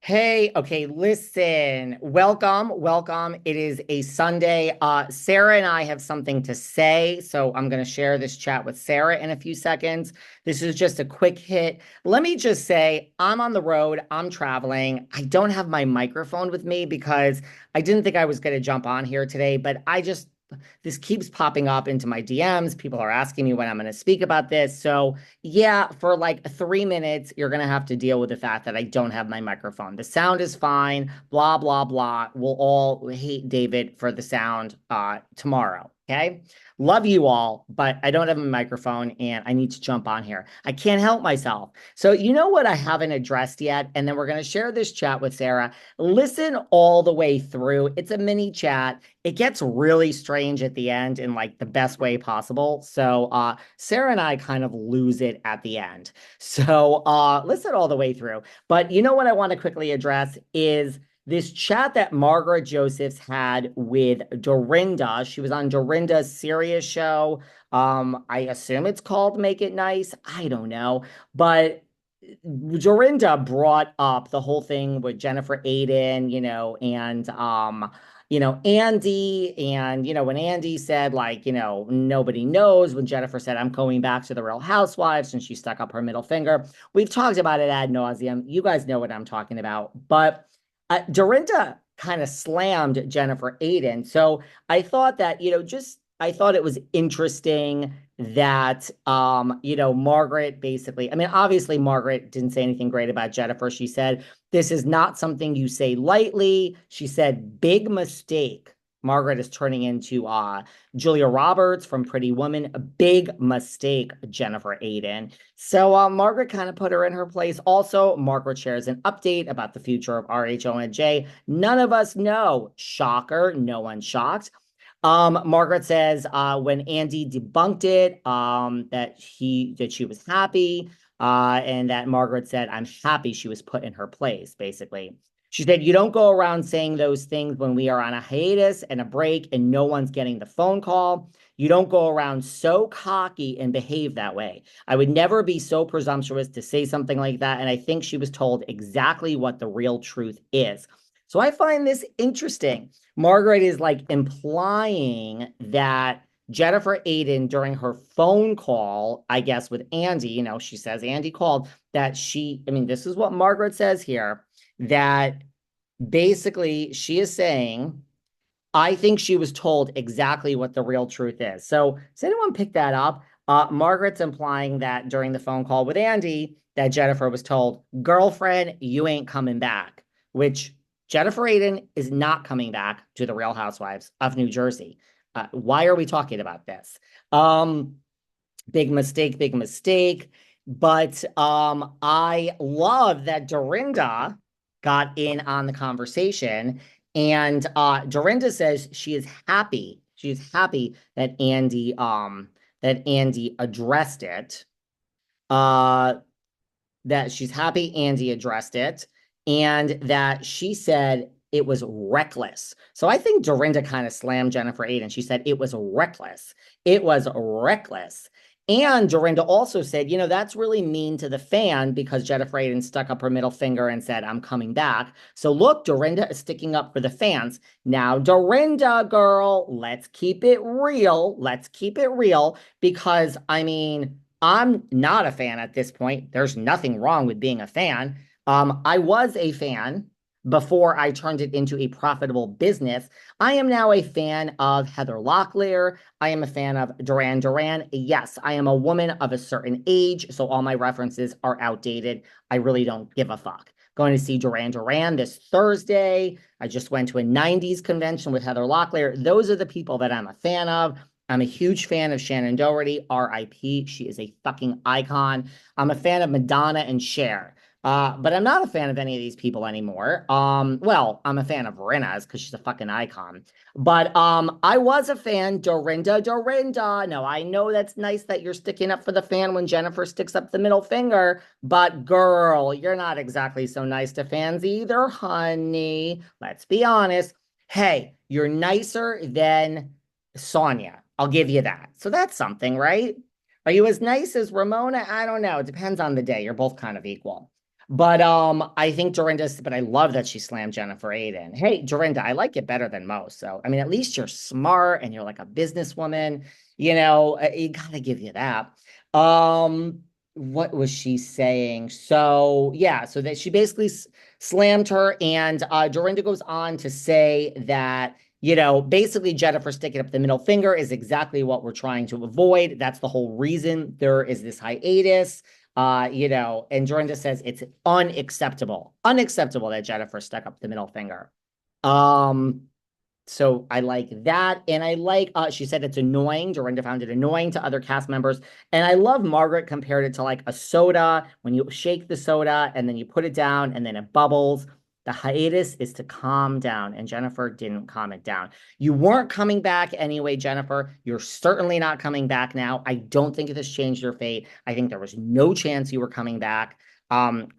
Hey, okay, listen. Welcome. It is a Sunday. Sarah and I have something to say, so I'm going to share this chat with Sarah in a few seconds. This is just a quick hit. Let me just say, I'm on the road, I'm traveling. I don't have my microphone with me because I didn't think I was going to jump on here today, but this keeps popping up into my DMs. People are asking me when I'm going to speak about this. So, yeah, for like 3 minutes, you're going to have to deal with the fact that I don't have my microphone. The sound is fine, blah, blah, blah. We'll all hate David for the sound tomorrow. Okay. Love you all, but I don't have a microphone and I need to jump on here. I can't help myself. So, you know what I haven't addressed yet? And then we're going to share this chat with Sarah. Listen all the way through. It's a mini chat. It gets really strange at the end in like the best way possible. So, Sarah and I kind of lose it at the end. So listen all the way through. But you know what I want to quickly address is this chat that Margaret Josephs had with Dorinda. She was on Dorinda's Serious show. I assume it's called Make It Nice. I don't know. But Dorinda brought up the whole thing with Jennifer Aydin, and Andy, and when Andy said, like, nobody knows, when Jennifer said, I'm going back to the Real Housewives, and she stuck up her middle finger. We've talked about it ad nauseum. You guys know what I'm talking about. But Dorinda kind of slammed Jennifer Aydin. So I thought that, I thought it was interesting that Margaret basically, I mean, obviously Margaret didn't say anything great about Jennifer. She said, this is not something you say lightly. She said, big mistake. Margaret is turning into Julia Roberts from Pretty Woman. A big mistake, Jennifer Aydin. So Margaret kind of put her in her place. Also, Margaret shares an update about the future of RHONJ. None of us know. Shocker. No one's shocked. Margaret says when Andy debunked it, that she was happy, and that Margaret said, I'm happy she was put in her place, basically. She said, you don't go around saying those things when we are on a hiatus and a break and no one's getting the phone call. You don't go around so cocky and behave that way. I would never be so presumptuous to say something like that. And I think she was told exactly what the real truth is. So I find this interesting. Margaret is like implying that Jennifer Aydin, during her phone call, I guess, with Andy, she says Andy called, that this is what Margaret says here, that basically she is saying, I think she was told exactly what the real truth is. So does anyone pick that up? Margaret's implying that during the phone call with Andy, that Jennifer was told, girlfriend, you ain't coming back, which Jennifer Aydin is not coming back to the Real Housewives of New Jersey. Why are we talking about this? Big mistake, big mistake. But I love that Dorinda got in on the conversation. And Dorinda says she is happy. She is happy that Andy addressed it. Uh, that she's happy Andy addressed it, and that she said it was reckless. So I think Dorinda kind of slammed Jennifer Aydin. She said it was reckless. It was reckless. And Dorinda also said, that's really mean to the fan because Jennifer Aydin stuck up her middle finger and said, I'm coming back. So look, Dorinda is sticking up for the fans. Now, Dorinda, girl, let's keep it real. Let's keep it real because, I'm not a fan at this point. There's nothing wrong with being a fan. I was a fan before I turned it into a profitable business. I am now a fan of Heather Locklear. I am a fan of Duran Duran. Yes, I am a woman of a certain age, so all my references are outdated. I really don't give a fuck. Going to see Duran Duran this Thursday. I just went to a 90s convention with Heather Locklear. Those are the people that I'm a fan of. I'm a huge fan of Shannon Doherty, RIP. She is a fucking icon. I'm a fan of Madonna and Cher. But I'm not a fan of any of these people anymore. Well, I'm a fan of Rinna's because she's a fucking icon. But I was a fan, Dorinda. No, I know that's nice that you're sticking up for the fan when Jennifer sticks up the middle finger, but girl, you're not exactly so nice to fans either, honey. Let's be honest. Hey, you're nicer than Sonia. I'll give you that. So that's something, right? Are you as nice as Ramona? I don't know. It depends on the day. You're both kind of equal. But I think Dorinda's, but I love that she slammed Jennifer Aydin. Hey, Dorinda, I like it better than most. So I mean, at least you're smart and you're like a businesswoman. You gotta give you that. Um, what was she saying? So yeah, so that she basically slammed her, and Dorinda goes on to say that. Basically, Jennifer sticking up the middle finger is exactly what we're trying to avoid. That's the whole reason there is this hiatus. And Dorinda says it's unacceptable that Jennifer stuck up the middle finger. Um, so I like that. And I like, she said it's annoying. Dorinda found it annoying to other cast members. And I love Margaret compared it to like a soda. When you shake the soda and then you put it down and then it bubbles. The hiatus is to calm down. And Jennifer didn't calm it down. You weren't coming back anyway, Jennifer. You're certainly not coming back now. I don't think this changed your fate. I think there was no chance you were coming back.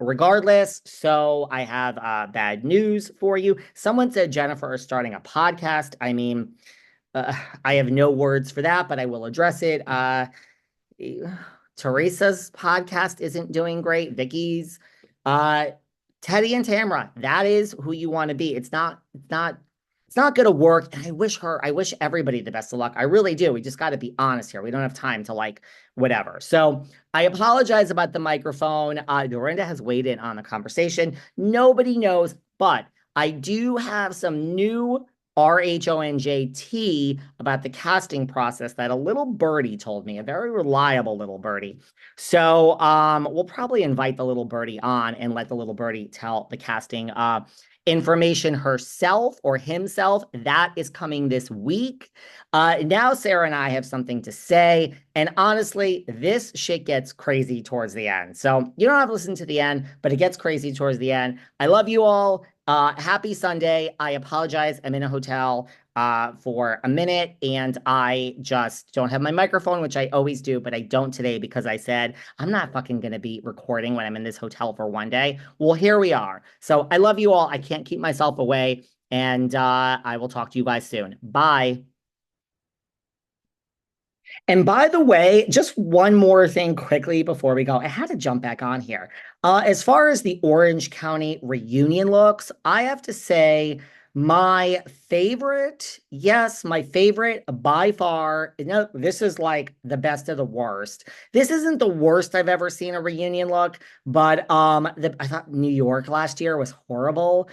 Regardless, so I have bad news for you. Someone said Jennifer is starting a podcast. I mean, uh, I have no words for that, but I will address it. Teresa's podcast isn't doing great. Vicky's, uh, Teddy and Tamra. That is who you want to be. It's not going to work. And I wish everybody the best of luck. I really do. We just got to be honest here. We don't have time to like whatever. So I apologize about the microphone. Dorinda has weighed in on the conversation. Nobody knows, but I do have some new RHONJT about the casting process that a little birdie told me, a very reliable little birdie. So we'll probably invite the little birdie on and let the little birdie tell the casting information herself or himself. That is coming this week. Now Sarah and I have something to say. And honestly, this shit gets crazy towards the end. So you don't have to listen to the end, but it gets crazy towards the end. I love you all. Happy Sunday. I apologize. I'm in a hotel for a minute and I just don't have my microphone, which I always do, but I don't today because I said I'm not fucking going to be recording when I'm in this hotel for one day. Well, here we are. So I love you all. I can't keep myself away. And I will talk to you guys soon. Bye. And by the way, just one more thing quickly before we go. I had to jump back on here. As far as the Orange County reunion looks, I have to say my favorite, yes, my favorite by far. No, this is like the best of the worst. This isn't the worst I've ever seen a reunion look, but I thought New York last year was horrible.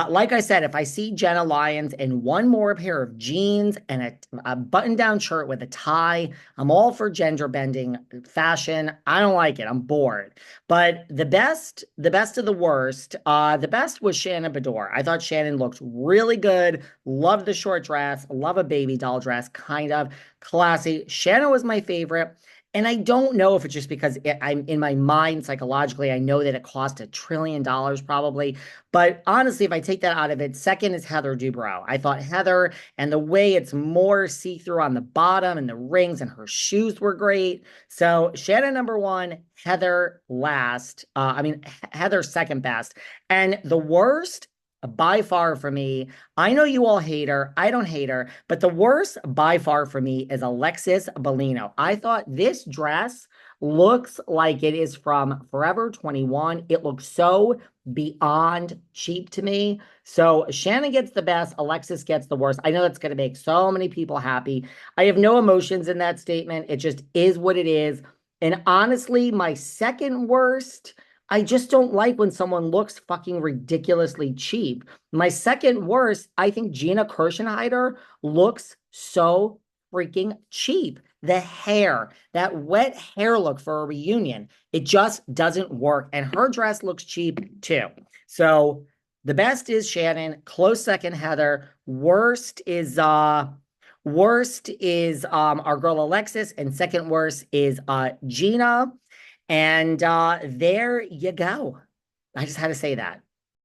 Like I said, if I see Jenna Lyons in one more pair of jeans and a button-down shirt with a tie, I'm all for gender bending fashion. I don't like it. I'm bored. But the best of the worst, the best was Shannon Bedore. I thought Shannon looked really good. Love the short dress. Love a baby doll dress, kind of classy. Shannon was my favorite. And I don't know if it's just because I'm in my mind psychologically, I know that it cost $1 trillion probably. But honestly, if I take that out of it, second is Heather Dubrow. I thought Heather and the way it's more see-through on the bottom and the rings and her shoes were great. So Shannon number one, Heather last. Heather second best. And the worst by far for me, I know you all hate her. I don't hate her, but the worst by far for me is Alexis Bellino. I thought this dress looks like it is from Forever 21. It looks so beyond cheap to me. So Shannon gets the best, Alexis gets the worst. I know that's going to make so many people happy. I have no emotions in that statement. It just is what it is. And honestly, my second worst, I just don't like when someone looks fucking ridiculously cheap. My second worst, I think Gina Kirschenheiter looks so freaking cheap. The hair, that wet hair look for a reunion, it just doesn't work. And her dress looks cheap too. So the best is Shannon, close second Heather, worst is our girl Alexis, and second worst is Gina. And there you go. I just had to say that.